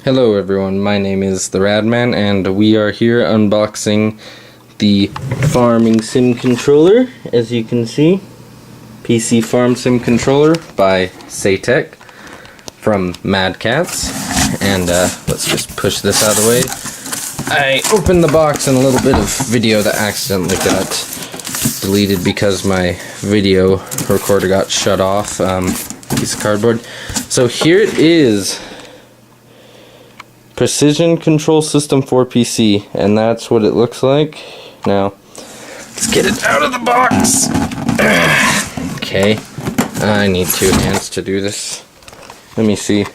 Hello everyone, my name is the Radman and we are here unboxing the Farming Sim Controller. As you can see, PC Farm Sim Controller by Saytech from Mad Cats. And let's just push this out of the way. I opened the box and a little bit of video that accidentally got deleted because my video recorder got shut off. Piece of cardboard. So here it is. Precision Control System for PC, and that's what it looks like. Now, let's get it out of the box. Okay, I need two hands to do this. Let me see.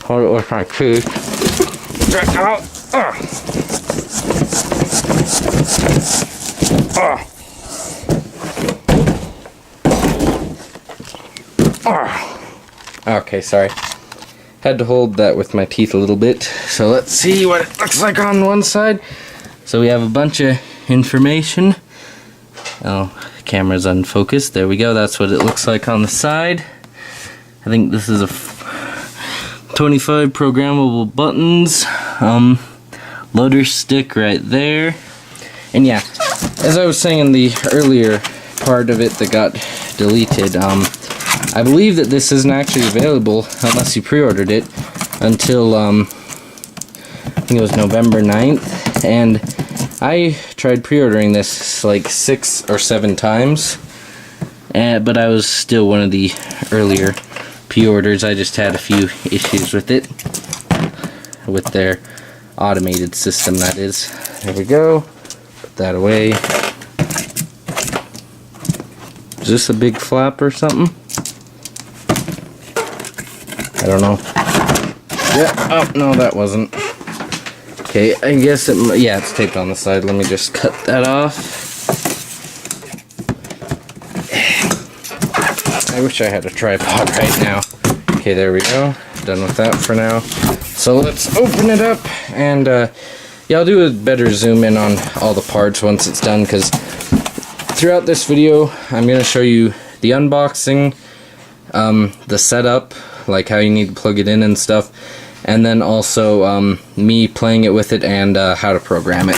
Hold it with my teeth. Okay, sorry. Had to hold that with my teeth a little bit. So let's see what it looks like on one side. So we have a bunch of information. Oh, camera's unfocused. There we go. That's what it looks like on the side. I think this is a 25 programmable buttons. Loader stick right there. And yeah, as I was saying in the earlier part of it that got deleted, I believe that this isn't actually available unless you pre-ordered it until I think it was November 9th, and I tried pre-ordering this like 6 or 7 times, but I was still one of the earlier pre-orders. I just had a few issues with it, with their automated system, that is. There we go. Put that away. Is this a big flap or something? I don't know. Yeah, oh, no, that wasn't. Okay, I guess yeah, it's taped on the side. Let me just cut that off. I wish I had a tripod right now. Okay, there we go. Done with that for now. So let's open it up, and yeah, I'll do a better zoom in on all the parts once it's done, because throughout this video, I'm going to show you the unboxing, the setup, like how you need to plug it in and stuff, and then also me playing it with it and how to program it,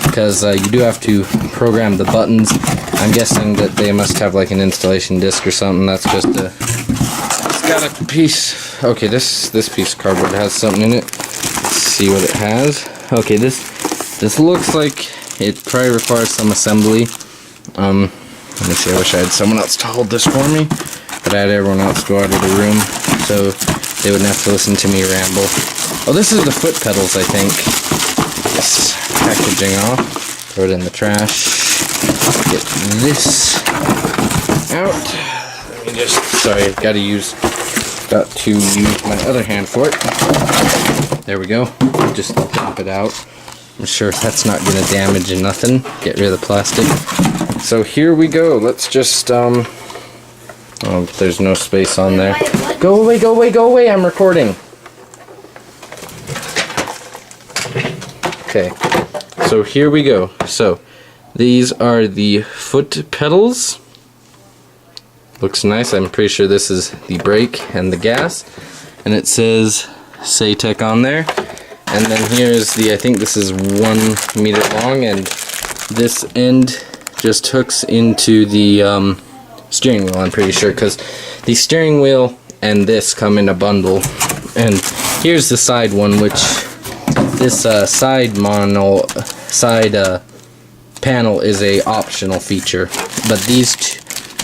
because you do have to program the buttons. I'm guessing that they must have like an installation disc or something. That's just it's got a piece. Okay, this piece of cardboard has something in it. Let's see what it has. Okay, this looks like it probably requires some assembly. Let me see, I wish I had someone else to hold this for me. But I had everyone else go out of the room, so they wouldn't have to listen to me ramble. Oh, this is the foot pedals, I think. This packaging off. Throw it in the trash. Get this out. Let me just, sorry, got to use my other hand for it. There we go. Just dump it out. I'm sure that's not going to damage nothing. Get rid of the plastic. So here we go. Let's just, oh, there's no space on there. Go away, go away, go away, I'm recording. Okay, so here we go. So, these are the foot pedals. Looks nice. I'm pretty sure this is the brake and the gas. And it says Saytech on there. And then here's the, I think this is 1 meter long, and this end just hooks into the steering wheel, I'm pretty sure, because the steering wheel and this come in a bundle. And here's the side one, which this side panel is a optional feature, but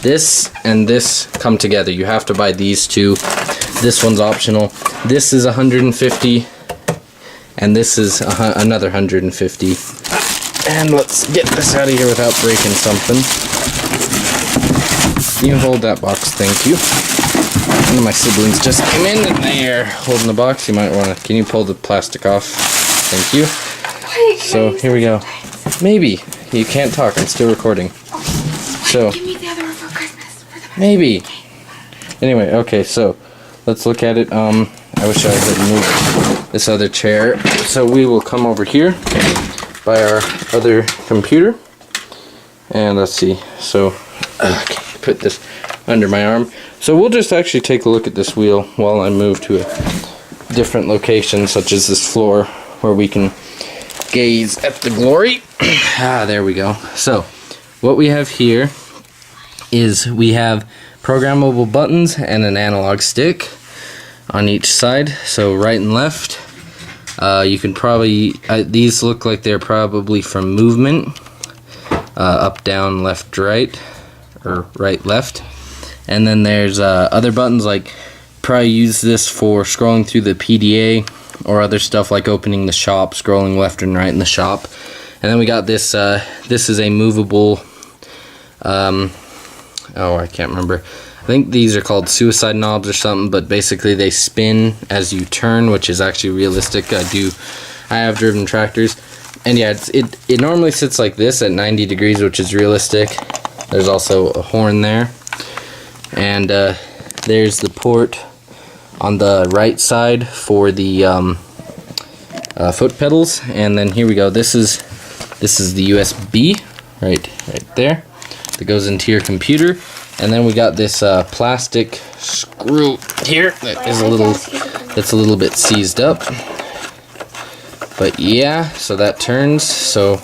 this and this come together. You have to buy these two. This one's optional. This is 150, and this is another 150. And let's get this out of here without breaking something. You hold that box, thank you. One of my siblings just came in and they're holding the box. You might want to, can you pull the plastic off? Thank you. So here we go. Maybe. You can't talk, I'm still recording. So, give me the other one for Christmas. Maybe. Anyway, okay, so let's look at it. I wish I had moved this other chair. So we will come over here by our other computer. And let's see. So, okay, put this under my arm. So we'll just actually take a look at this wheel while I move to different locations, such as this floor, where we can gaze at the glory. There we go. So, what we have here is we have programmable buttons and an analog stick on each side, so right and left. You can probably, these look like they're probably from movement, up, down, left, right, or right, left. And then there's other buttons, like probably use this for scrolling through the PDA or other stuff like opening the shop, scrolling left and right in the shop. And then we got this, this is a movable, oh, I can't remember. I think these are called suicide knobs or something, but basically they spin as you turn, which is actually realistic. I have driven tractors, and yeah, it normally sits like this at 90 degrees, which is realistic. There's also a horn there, and there's the port on the right side for the foot pedals. And then here we go. This is the USB right there that goes into your computer. And then we got this plastic screw here that is a little bit seized up. But yeah, so that turns. So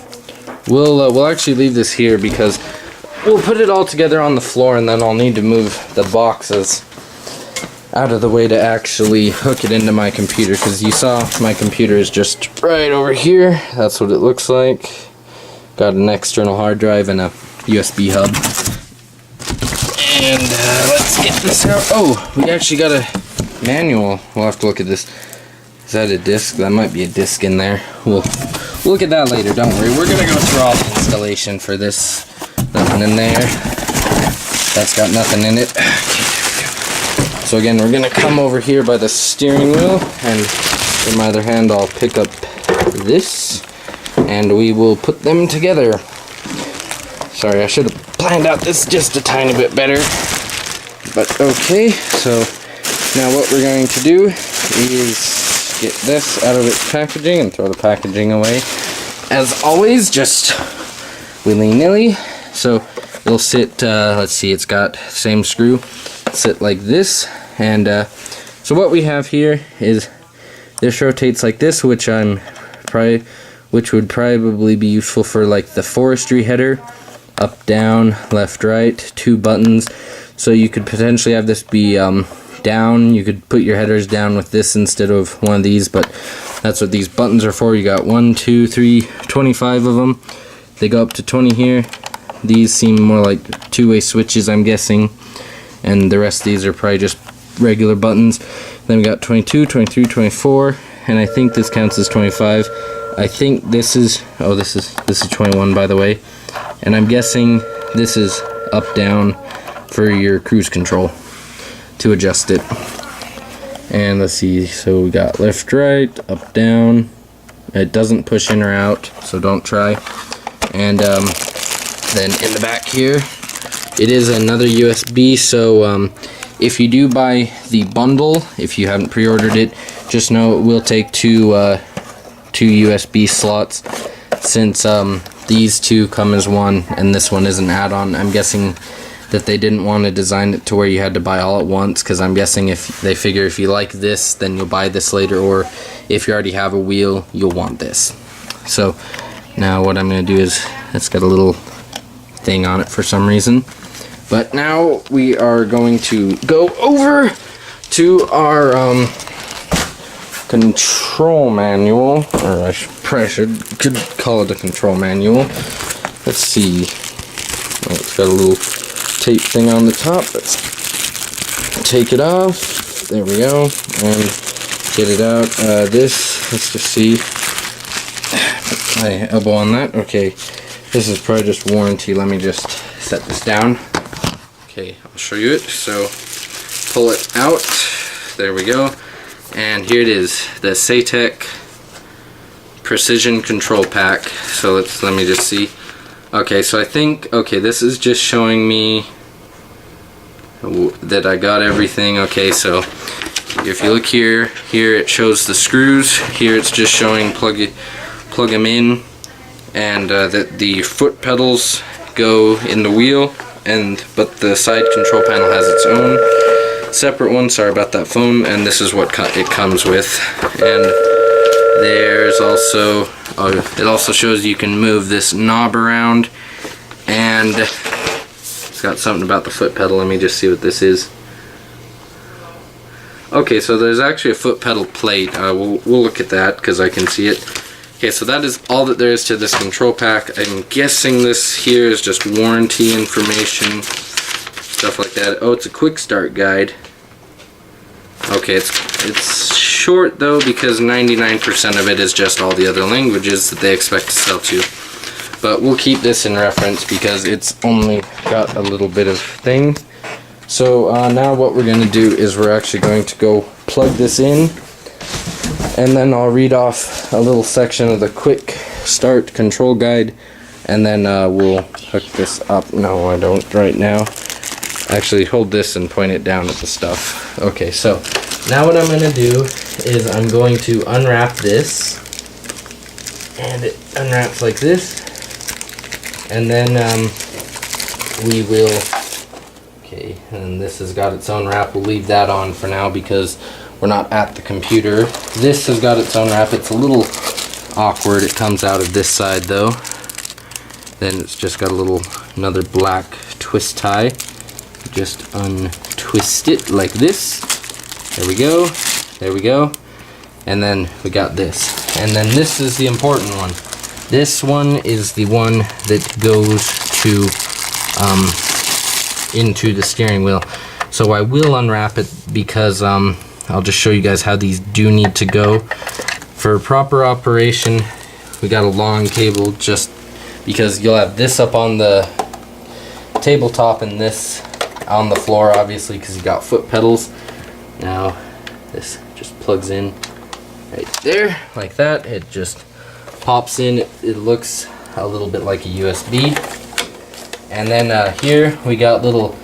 we'll actually leave this here because we'll put it all together on the floor, and then I'll need to move the boxes out of the way to actually hook it into my computer, because you saw my computer is just right over here. That's what it looks like. Got an external hard drive and a USB hub. And let's get this out. Oh, we actually got a manual. We'll have to look at this. Is that a disc? That might be a disc in there. We'll look at that later. Don't worry. We're gonna go through all the installation for this. Nothing in there. That's got nothing in it. Okay. So again, we're gonna come over here by the steering wheel, and in my other hand, I'll pick up this, and we will put them together. Sorry, I should have planned out this just a tiny bit better, but okay. So now what we're going to do is get this out of its packaging and throw the packaging away, as always, just willy-nilly. So it'll sit, let's see, it's got the same screw, sit like this. And so what we have here is this rotates like this, which would probably be useful for like the forestry header. Up, down, left, right, 2 buttons. So you could potentially have this be down. You could put your headers down with this instead of one of these, but that's what these buttons are for. You got 1, 2, 3, 25 of them. They go up to 20 here. These seem more like two-way switches, I'm guessing, and the rest of these are probably just regular buttons. Then we got 22, 23, 24, and I think this counts as 25. I think this is, oh, this is 21, by the way. And I'm guessing this is up, down for your cruise control to adjust it. And let's see, so we got left, right, up, down. It doesn't push in or out, so don't try. And then in the back here, it is another USB. So if you do buy the bundle, if you haven't pre-ordered it, just know it will take two USB slots, since these two come as one and this one is an add-on. I'm guessing that they didn't want to design it to where you had to buy all at once, because I'm guessing if they figure if you like this, then you'll buy this later, or if you already have a wheel, you'll want this. So now what I'm going to do is, it's got a little thing on it for some reason. But now we are going to go over to our control manual, or I could call it a control manual. Let's see. Oh, it's got a little tape thing on the top. Let's take it off. There we go. And get it out. Let's just see. Put my elbow on that. Okay. This is probably just warranty. Let me just set this down. Okay, I'll show you it. So pull it out. There we go. And here it is, the SATEC Precision Control Pack. So let me just see. Okay, so I think, okay, this is just showing me that I got everything. Okay, so if you look here it shows the screws. Here it's just showing plug them in, and that the foot pedals go in the wheel, but the side control panel has its own. separate one. Sorry about that foam. And this is what it comes with. And there's also, it also shows you can move this knob around. And it's got something about the foot pedal. Let me just see what this is. Okay, so there's actually a foot pedal plate. We'll look at that because I can see it. Okay, so that is all that there is to this control pack. I'm guessing this here is just warranty information, stuff like that. Oh, it's a quick start guide. Okay, it's short though because 99% of it is just all the other languages that they expect to sell to. But we'll keep this in reference because it's only got a little bit of thing. So now what we're going to do is we're actually going to go plug this in, and then I'll read off a little section of the quick start control guide, and then we'll hook this up. No, I don't right now. Actually, hold this and point it down at the stuff. Okay, so now what I'm going to do is I'm going to unwrap this, and it unwraps like this, and then we will... Okay, and this has got its own wrap. We'll leave that on for now because we're not at the computer. This has got its own wrap. It's a little awkward. It comes out of this side though. Then it's just got a little, another black twist tie. Just untwist it like this. There we go. There we go. And then we got this. And then this is the important one. This one is the one that goes to into the steering wheel. So I will unwrap it because I'll just show you guys how these do need to go. For proper operation, we got a long cable just because you'll have this up on the tabletop and this on the floor, obviously, because you got foot pedals. Now this just plugs in right there like that. It just pops in. It looks a little bit like a USB. And then here we got little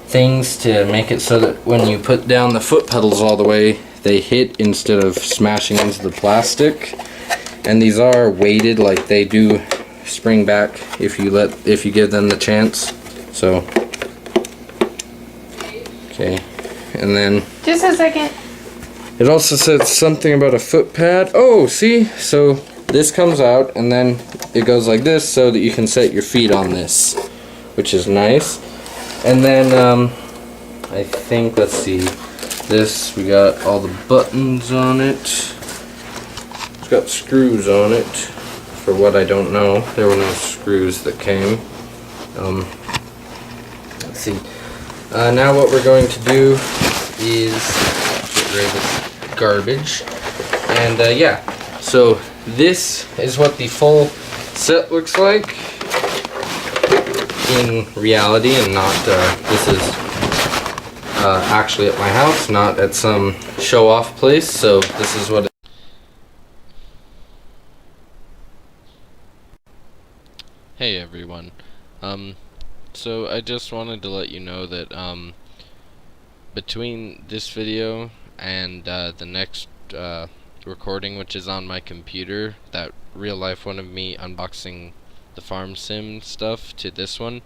things to make it so that when you put down the foot pedals all the way, they hit instead of smashing into the plastic. And these are weighted, like they do spring back if you give them the chance. So okay, and then Just a second. it also says something about a foot pad. Oh, see, so this comes out and then it goes like this so that you can set your feet on this, which is nice. And then I think, let's see, this, we got all the buttons on it. It's got screws on it. For what I don't know, there were no screws that came. Let's see. Now what we're going to do is get rid of this garbage. And yeah, so this is what the full set looks like in reality, and not this is actually at my house, not at some show-off place. So this is what Hey everyone, so I just wanted to let you know that between this video and the next recording, which is on my computer, that real life one of me unboxing the farm sim stuff, to this one,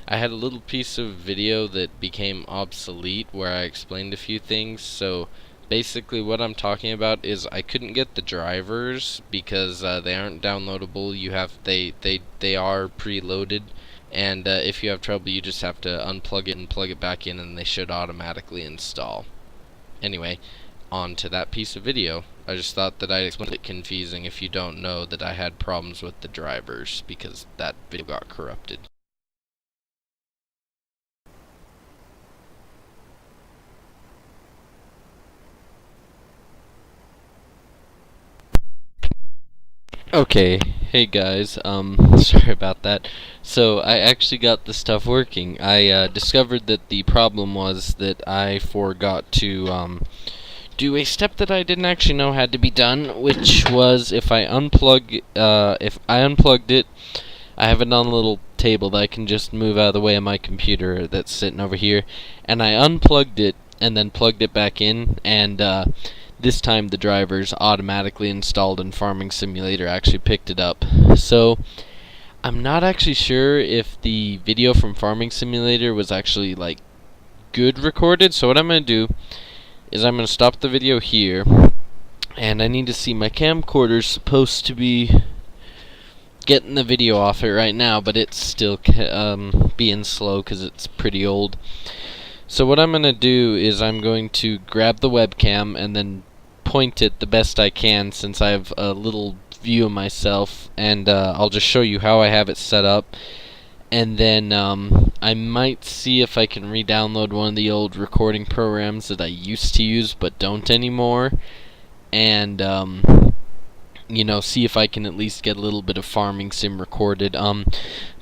I had a little piece of video that became obsolete where I explained a few things. So basically what I'm talking about is I couldn't get the drivers because they aren't downloadable. They are preloaded, and if you have trouble you just have to unplug it and plug it back in and they should automatically install. Anyway, on to that piece of video. I just thought that I'd explain it confusing if you don't know that I had problems with the drivers because that video got corrupted. Okay, hey guys, sorry about that. So I actually got the stuff working. I discovered that the problem was that I forgot to do a step that I didn't actually know had to be done, which was if I unplug unplugged it, I have it on a little table that I can just move out of the way of my computer that's sitting over here, and I unplugged it and then plugged it back in, and this time the drivers automatically installed in Farming Simulator actually picked it up. So I'm not actually sure if the video from Farming Simulator was actually like good recorded. So what I'm going to do is I'm going to stop the video here, and I need to see my camcorder's supposed to be getting the video off it right now, but it's still being slow because it's pretty old. So what I'm going to do is I'm going to grab the webcam and then point it the best I can, since I have a little view of myself, and I'll just show you how I have it set up. And then I might see if I can re-download one of the old recording programs that I used to use but don't anymore, and you know, see if I can at least get a little bit of farming sim recorded.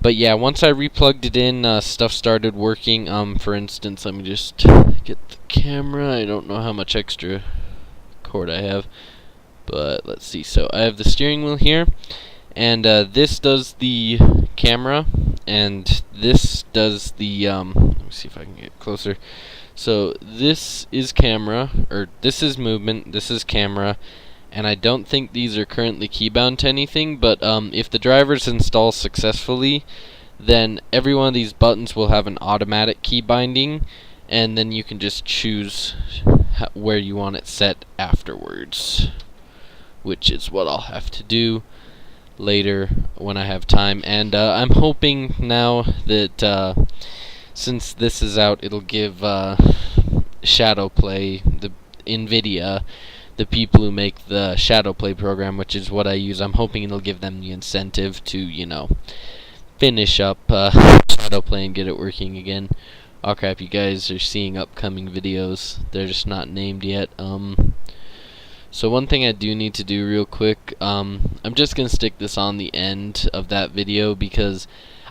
But yeah, once I replugged it in, stuff started working. For instance, let me just get the camera. I don't know how much extra cord I have, but let's see. So I have the steering wheel here, and this does the camera, and this does the let me see if I can get closer. So this is camera, or this is movement, this is camera, and I don't think these are currently keybound to anything, but if the drivers install successfully, then every one of these buttons will have an automatic key binding, and then you can just choose where you want it set afterwards, which is what I'll have to do later when I have time. And I'm hoping now that since this is out, it'll give Shadowplay, the NVIDIA, the people who make the Shadowplay program, which is what I use, I'm hoping it'll give them the incentive to, you know, finish up Shadowplay and get it working again. Oh crap, you guys are seeing upcoming videos. They're just not named yet. So one thing I do need to do real quick, I'm just going to stick this on the end of that video because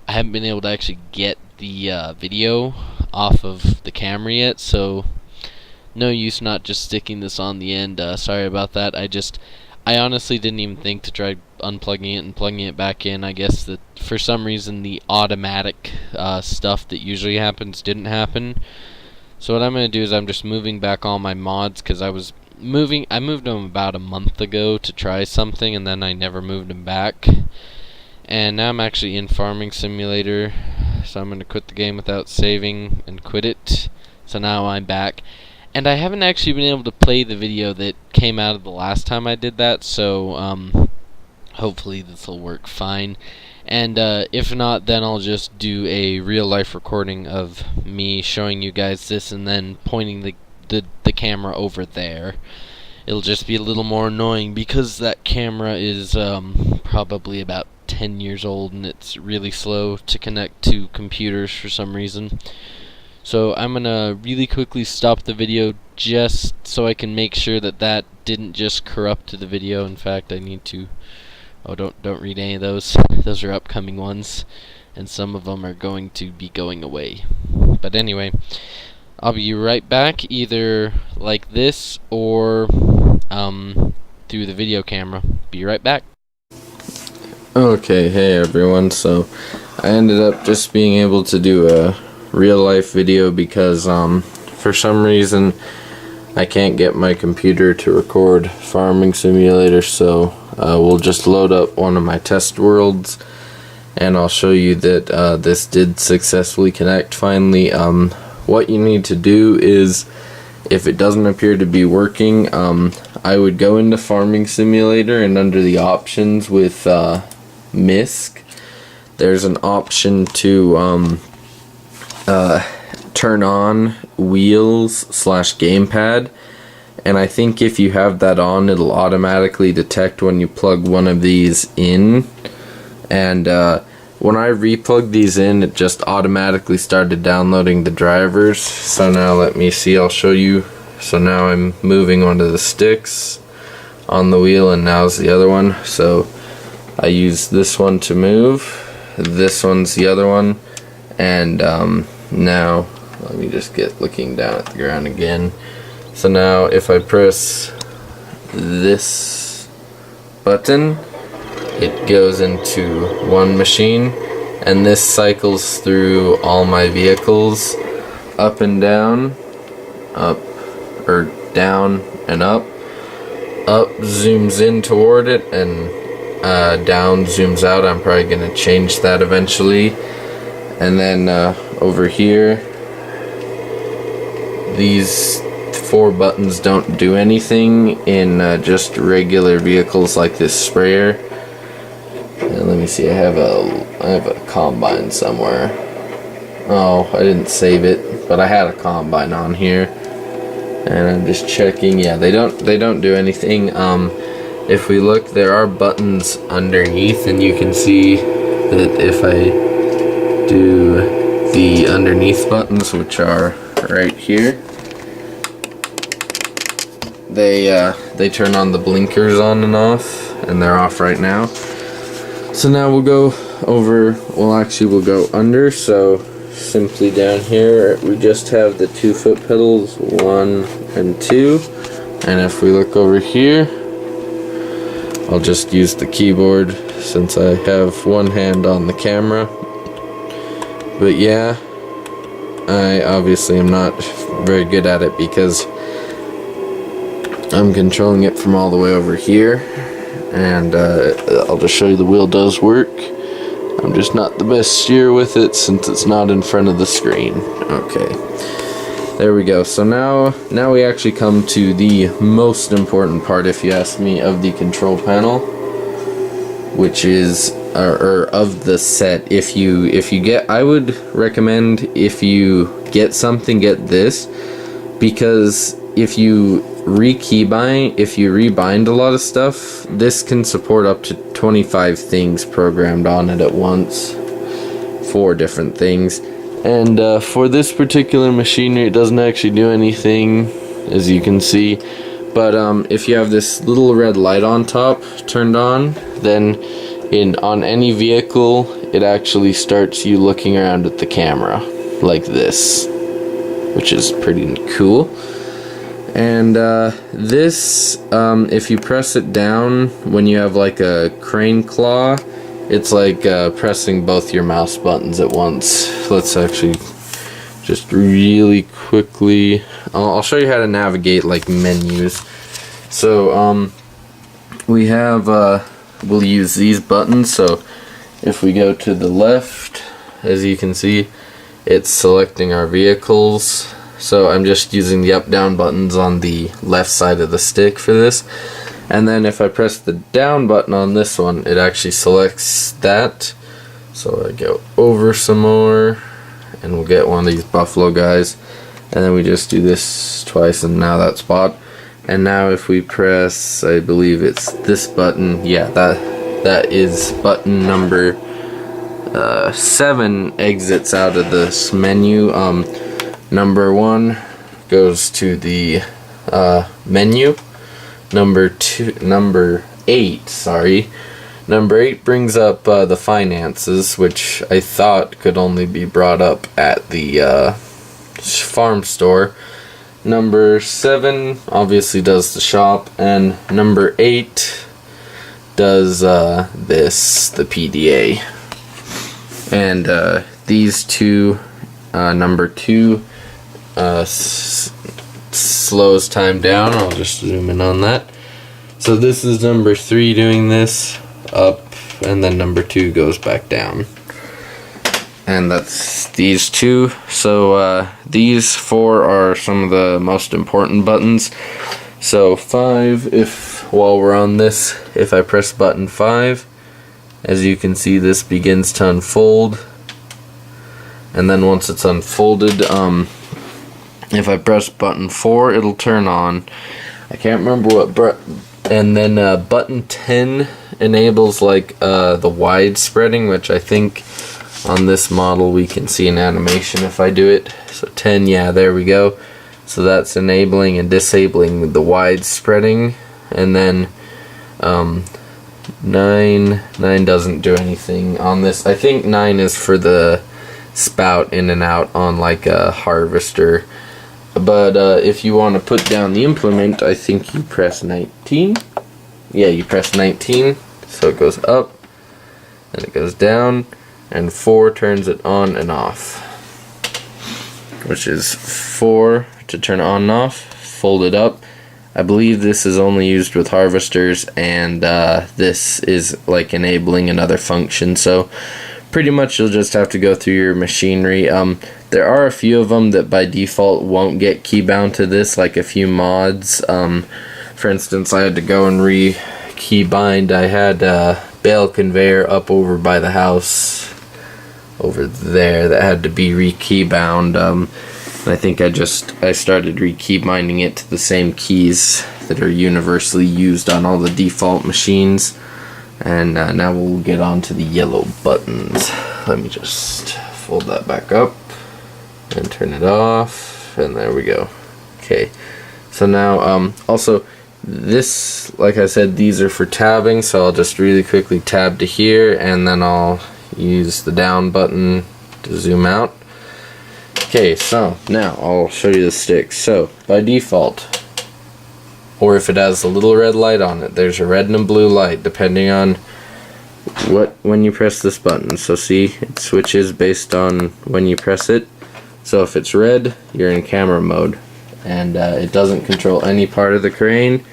I haven't been able to actually get the video off of the camera yet, so no use not just sticking this on the end. Sorry about that. I honestly didn't even think to try unplugging it and plugging it back in. I guess that for some reason the automatic stuff that usually happens didn't happen. So what I'm going to do is I'm just moving back all my mods, because I moved them about a month ago to try something, and then I never moved them back. And now I'm actually in Farming Simulator, so I'm going to quit the game without saving and quit it. So now I'm back. And I haven't actually been able to play the video that came out of the last time I did that, so hopefully this will work fine. And if not, then I'll just do a real-life recording of me showing you guys this and then pointing the camera over there. It'll just be a little more annoying because that camera is probably about 10 years old and it's really slow to connect to computers for some reason. So I'm gonna really quickly stop the video just so I can make sure that that didn't just corrupt the video. In fact, I need to... Oh, don't read any of those. Those are upcoming ones, and some of them are going to be going away. But anyway, I'll be right back, either like this or through the video camera. Be right back. Okay, hey everyone. So I ended up just being able to do a real life video because for some reason I can't get my computer to record Farming Simulator, so we'll just load up one of my test worlds and I'll show you that this did successfully connect finally. What you need to do is, if it doesn't appear to be working, I would go into Farming Simulator, and under the options with MISC, there's an option to turn on wheels / gamepad, and I think if you have that on, it'll automatically detect when you plug one of these in. And when I replugged these in, it just automatically started downloading the drivers. So now let me see, I'll show you. So now I'm moving onto the sticks on the wheel, and now's the other one. So I use this one to move, this one's the other one, and now let me just get looking down at the ground again. So now if I press this button, it goes into one machine, and this cycles through all my vehicles, up and down, up, or down and up. Up zooms in toward it, and down zooms out. I'm probably going to change that eventually. And then over here, these 4 buttons don't do anything in just regular vehicles like this sprayer. And let me see, I have a combine somewhere. Oh, I didn't save it, but I had a combine on here, and I'm just checking. Yeah, they don't do anything. If we look, there are buttons underneath, and you can see that if I do the underneath buttons, which are right here, they turn on the blinkers on and off, and they're off right now. So now we'll go over, well actually we'll go under. So simply down here we just have the 2 foot pedals, 1 and 2, and if we look over here, I'll just use the keyboard since I have one hand on the camera. But yeah, I obviously am not very good at it because I'm controlling it from all the way over here, and I'll just show you the wheel does work. I'm just not the best steer with it since it's not in front of the screen. Okay, there we go. So now we actually come to the most important part, if you ask me, of the control panel, which is or of the set. If you get, I would recommend, if you get something, get this, because if you rebind a lot of stuff, this can support up to 25 things programmed on it at once, 4 different things. And for this particular machinery, it doesn't actually do anything, as you can see. But if you have this little red light on top turned on, then on any vehicle, it actually starts you looking around at the camera like this, which is pretty cool. And this, if you press it down when you have like a crane claw, it's like pressing both your mouse buttons at once. Let's actually just really quickly, I'll show you how to navigate like menus. So we have, we'll use these buttons. So if we go to the left, as you can see, it's selecting our vehicles. So I'm just using the up down buttons on the left side of the stick for this. And then if I press the down button on this one, it actually selects that. So I go over some more, and we'll get one of these buffalo guys. And then we just do this twice, and now that's bought. And now if we press, I believe it's this button, yeah, that is button number 7, exits out of this menu. Number 1 goes to the menu. Number 8 brings up the finances, which I thought could only be brought up at the farm store. Number 7 obviously does the shop, and number 8 does this, the PDA. And these two, number 2 slows time down. I'll just zoom in on that. So this is number 3 doing this up, and then number 2 goes back down. And that's these 2. So these 4 are some of the most important buttons. So 5, while we're on this, if I press button 5, as you can see, this begins to unfold. And then once it's unfolded, if I press button 4, it'll turn on. I can't remember what and then button 10 enables like the wide spreading, which I think on this model we can see an animation if I do it. So 10, yeah, there we go. So that's enabling and disabling the wide spreading. And then 9 doesn't do anything on this. I think 9 is for the spout in and out on like a harvester. But if you want to put down the implement, I think you press 19. Yeah, you press 19, so it goes up, and it goes down, and 4 turns it on and off. Which is 4 to turn on and off, fold it up. I believe this is only used with harvesters, and this is like enabling another function. So pretty much you'll just have to go through your machinery. There are a few of them that by default won't get key bound to this, like a few mods. For instance, I had to go and re-key bind. I had a bale conveyor up over by the house over there that had to be re-key bound. I think I started re-key binding it to the same keys that are universally used on all the default machines. And now we'll get on to the yellow buttons. Let me just fold that back up and turn it off, and there we go. Okay, so now also this, like I said, these are for tabbing, so I'll just really quickly tab to here, and then I'll use the down button to zoom out. Okay, so now I'll show you the stick. So by default, or if it has a little red light on it, there's a red and a blue light depending on when you press this button. So see, it switches based on when you press it. So if it's red, you're in camera mode, and it doesn't control any part of the crane.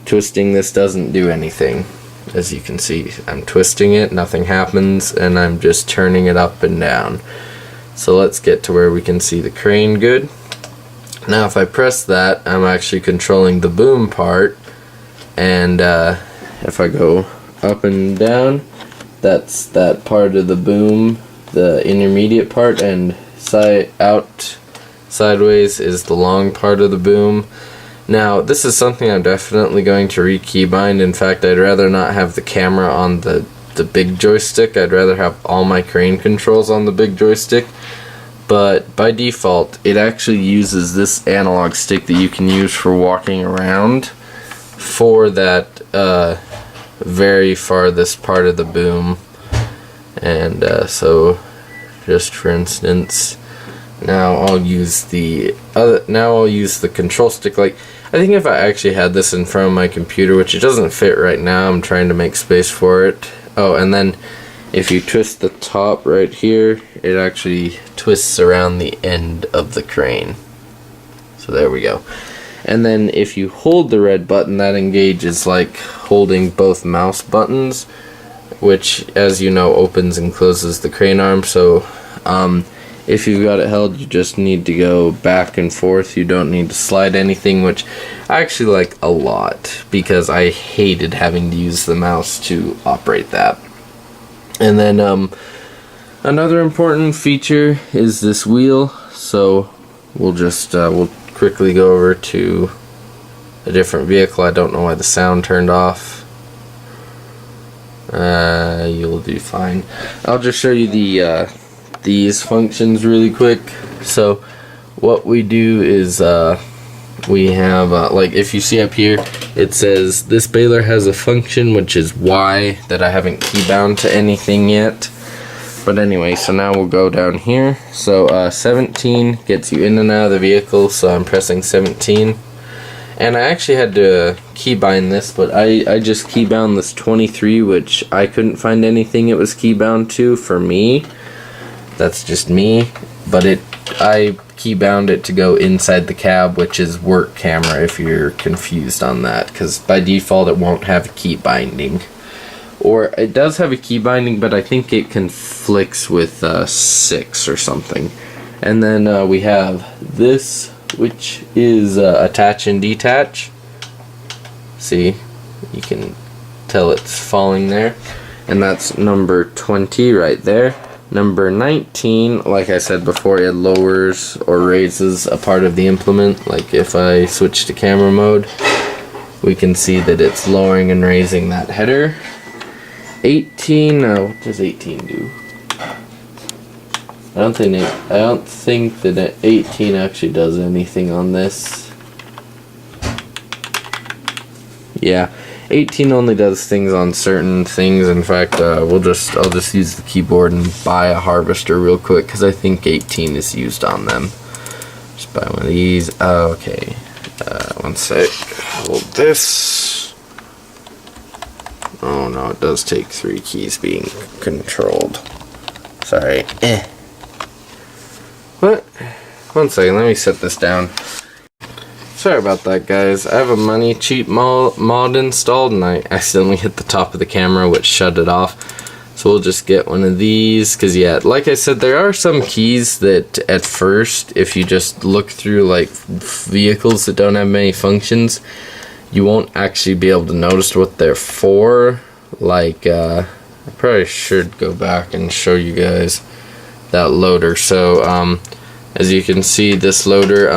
Twisting this doesn't do anything. As you can see, I'm twisting it, nothing happens, and I'm just turning it up and down. So let's get to where we can see the crane good. Now if I press that, I'm actually controlling the boom part, and if I go up and down, that's that part of the boom, the intermediate part, and sideways is the long part of the boom. Now this is something I'm definitely going to re-key bind. In fact, I'd rather not have the camera on the big joystick. I'd rather have all my crane controls on the big joystick. But by default, it actually uses this analog stick that you can use for walking around for that very farthest part of the boom. And so, just for instance, now I'll use the control stick. Like, I think if I actually had this in front of my computer, which it doesn't fit right now, I'm trying to make space for it. Oh, and then if you twist the top right here, it actually twists around the end of the crane. So there we go. And then if you hold the red button, that engages like holding both mouse buttons, which, as you know, opens and closes the crane arm. So if you've got it held, you just need to go back and forth. You don't need to slide anything, which I actually like a lot because I hated having to use the mouse to operate that. And then another important feature is this wheel. So we'll just we'll quickly go over to a different vehicle. I don't know why the sound turned off. You'll do fine. I'll just show you these functions really quick. So what we do is we have like, if you see up here, it says this baler has a function which is Y that I haven't key bound to anything yet. But anyway, so now we'll go down here. So 17 gets you in and out of the vehicle, so I'm pressing 17. And I actually had to key bind this, but I just key bound this 23, which I couldn't find anything it was key bound to for me. That's just me. But I key bound it to go inside the cab, which is work camera, if you're confused on that, because by default it won't have key binding. Or it does have a key binding, but I think it conflicts with 6 or something. And then we have this, which is attach and detach. See, you can tell it's falling there. And that's number 20 right there. Number 19, like I said before, it lowers or raises a part of the implement. Like if I switch to camera mode, we can see that it's lowering and raising that header. 18, what does 18 do? I don't think that 18 actually does anything on this. Yeah, 18 only does things on certain things. In fact, I'll just use the keyboard and buy a harvester real quick, because I think 18 is used on them. Just buy one of these. Okay, one sec. Hold this. Oh no, it does take 3 keys being controlled. Sorry. What? One second, let me set this down. Sorry about that, guys. I have a money cheap mod installed, and I accidentally hit the top of the camera, which shut it off. So we'll just get one of these, because yeah, like I said, there are some keys that at first, if you just look through like vehicles that don't have many functions, you won't actually be able to notice what they're for. Like, I probably should go back and show you guys that loader. So, as you can see, this loader,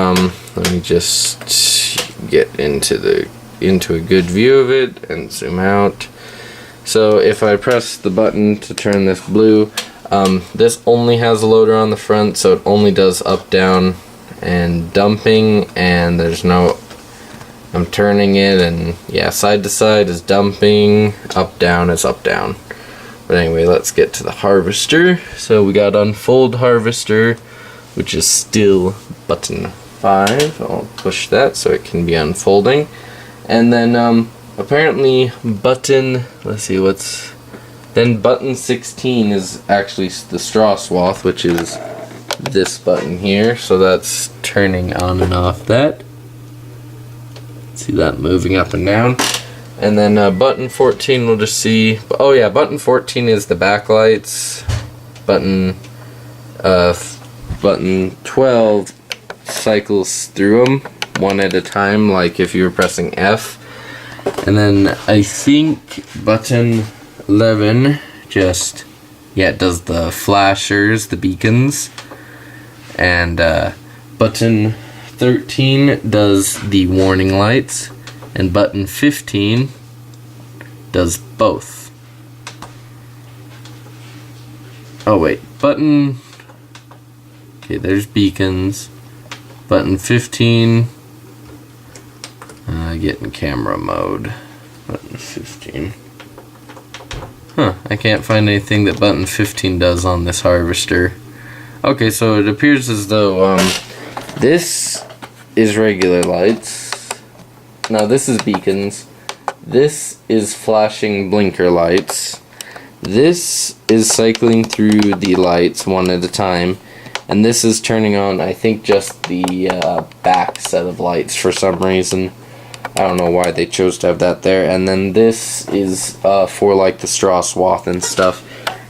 let me just get into a good view of it and zoom out. So if I press the button to turn this blue, this only has a loader on the front, so it only does up, down, and dumping, and there's no, I'm turning it, and yeah, side to side is dumping, up, down is up, down. But anyway, let's get to the harvester. So we got unfold harvester, which is still button 5. I'll push that so it can be unfolding. And then apparently button, let's see then button 16 is actually the straw swath, which is this button here. So that's turning on and off that. See that moving up and down. And then button 14 we'll just see, oh yeah, button 14 is the backlights. Button 12 cycles through them one at a time, like if you were pressing F. And then I think button 11 just, yeah, it does the flashers, the beacons. And button 13 does the warning lights. And button 15 does both. Oh wait, button, okay, there's beacons. Button 15, get in camera mode. Button 15. Huh, I can't find anything that button 15 does on this harvester. Okay, so it appears as though this is regular lights. Now this is beacons. This is flashing blinker lights. This is cycling through the lights one at a time. And this is turning on, I think, just the back set of lights for some reason. I don't know why they chose to have that there. And then this is for like the straw swath and stuff.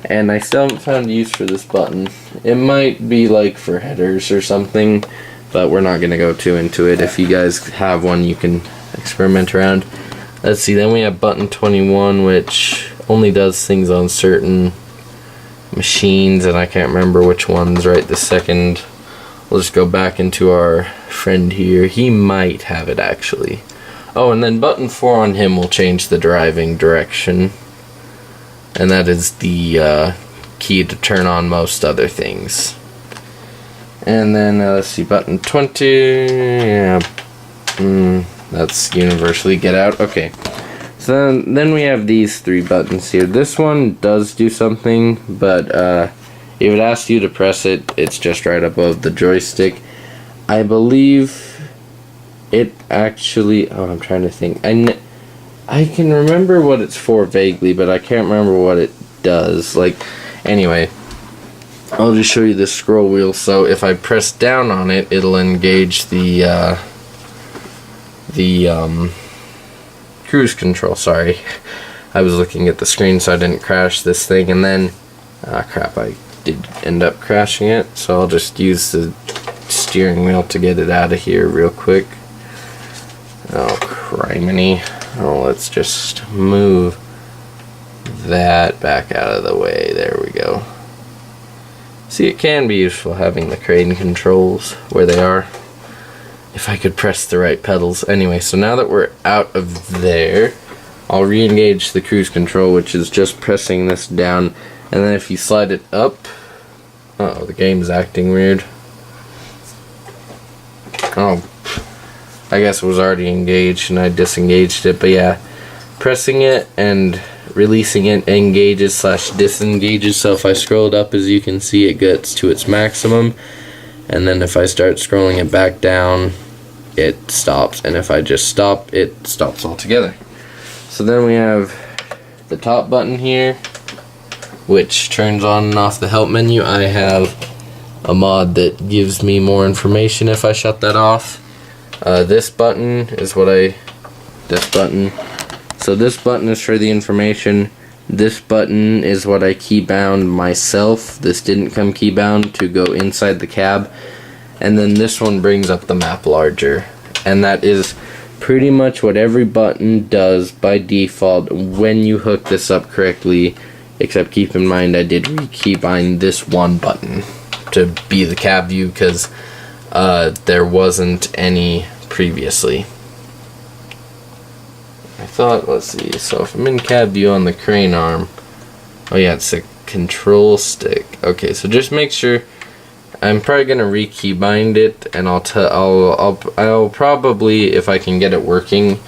And I still haven't found use for this button. It might be like for headers or something, but we're not going to go too into it. If you guys have one, you can experiment around. Let's see, then we have button 21, which only does things on certain machines, and I can't remember which ones right this second. We'll just go back into our friend here. He might have it actually. Oh, and then button 4 on him will change the driving direction, and that is the key to turn on most other things. And then let's see, button 20, yeah, that's universally get out. Okay, so then we have these 3 buttons here. This one does do something, but if it asks you to press it, it's just right above the joystick. I believe it actually, oh, I'm trying to think. I can remember what it's for vaguely, but I can't remember what it does. Like, anyway, I'll just show you the scroll wheel. So if I press down on it, it'll engage the cruise control. Sorry, I was looking at the screen so I didn't crash this thing, and then crap, I did end up crashing it, so I'll just use the steering wheel to get it out of here real quick. Oh criminy. Oh, let's just move that back out of the way. There we go. See, it can be useful having the crane controls where they are, if I could press the right pedals. Anyway, so now that we're out of there, I'll re-engage the cruise control, which is just pressing this down, and then if you slide it up, uh-oh, the game's acting weird. Oh, I guess it was already engaged and I disengaged it, but yeah, pressing it and releasing it engages / disengages. So if I scroll it up, as you can see, it gets to its maximum, and then if I start scrolling it back down, it stops, and if I just stop, it stops altogether. So then we have the top button here, which turns on and off the help menu. I have a mod that gives me more information if I shut that off. This button is this button. So this button is for the information. This button is what I key bound myself. This didn't come key bound to go inside the cab. And then this one brings up the map larger. And that is pretty much what every button does by default when you hook this up correctly. Except keep in mind I did re-keybind this one button to be the cab view because there wasn't any previously. I thought, let's see, so if I'm in cab view on the crane arm, oh yeah, it's a control stick. Okay, so just make sure. I'm probably gonna re-keybind it, and I'll probably, if I can get it working,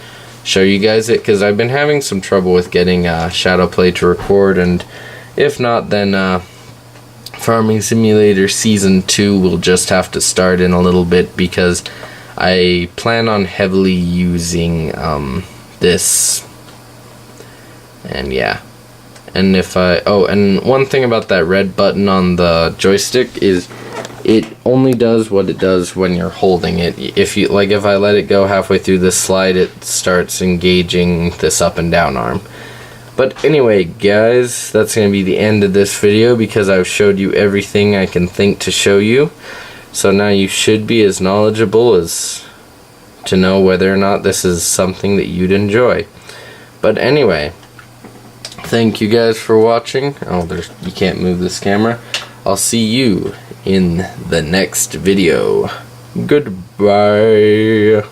show you guys it, because I've been having some trouble with getting Shadowplay to record, and if not, then Farming Simulator Season 2 will just have to start in a little bit, because I plan on heavily using this, and yeah. And if and one thing about that red button on the joystick is it only does what it does when you're holding it. If I let it go halfway through this slide, it starts engaging this up and down arm. But anyway, guys, that's going to be the end of this video because I've showed you everything I can think to show you. So now you should be as knowledgeable as to know whether or not this is something that you'd enjoy. But anyway, thank you guys for watching. Oh, you can't move this camera. I'll see you in the next video. Goodbye.